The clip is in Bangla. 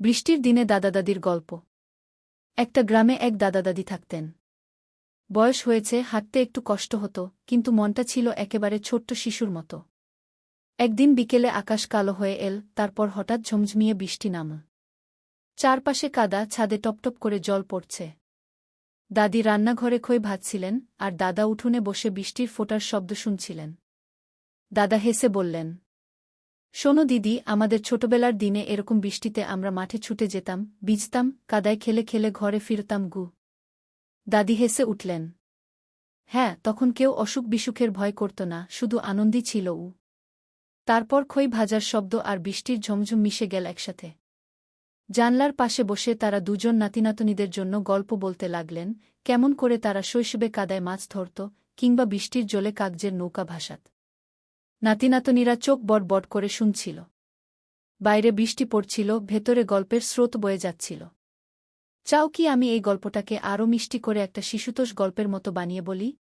বৃষ্টির দিনে দাদা-দাদির গল্প। একটা গ্রামে এক দাদা-দাদি থাকতেন। বয়স হয়েছে, হাঁটতে একটু কষ্ট হতো, কিন্তু মনটা ছিল একেবারে ছোট্ট শিশুর মতো। একদিন বিকেলে আকাশ কালো হয়ে এল, তারপর হঠাৎ ঝমঝমিয়ে বৃষ্টি নামল। চারপাশে কাদা, ছাদে টপটপ করে জল পড়ছে। দাদি রান্নাঘরে খই ভাজছিলেন, আর দাদা উঠোনে বসে বৃষ্টির ফোঁটার শব্দ শুনছিলেন। দাদা হেসে বললেন, শোনো দিদি, আমাদের ছোটবেলার দিনে এরকম বৃষ্টিতে আমরা মাঠে ছুটে যেতাম, ভিজতাম, কাদায় খেলে খেলে ঘরে ফিরতাম গু। দাদি হেসে উঠলেন। হ্যাঁ, তখন কেউ অসুখ বিসুখের ভয় করত না, শুধু আনন্দই ছিল। তারপর খই ভাজার শব্দ আর বৃষ্টির ঝমঝম মিশে গেল একসাথে। জানলার পাশে বসে তারা দুজন নাতিনাতনীদের জন্য গল্প বলতে লাগলেন, কেমন করে তারা শৈশবে কাদায় মাছ ধরত, কিংবা বৃষ্টির জলে কাগজের নৌকা ভাসাত। নাতিনাতনীরা চোখ বড় বড় করে শুনছিল। বাইরে বৃষ্টি পড়ছিল, ভেতরে গল্পের স্রোত বয়ে যাচ্ছিল। চাও কি আমি এই গল্পটাকে আরও মিষ্টি করে একটা শিশুতোষ গল্পের মতো বানিয়ে বলি?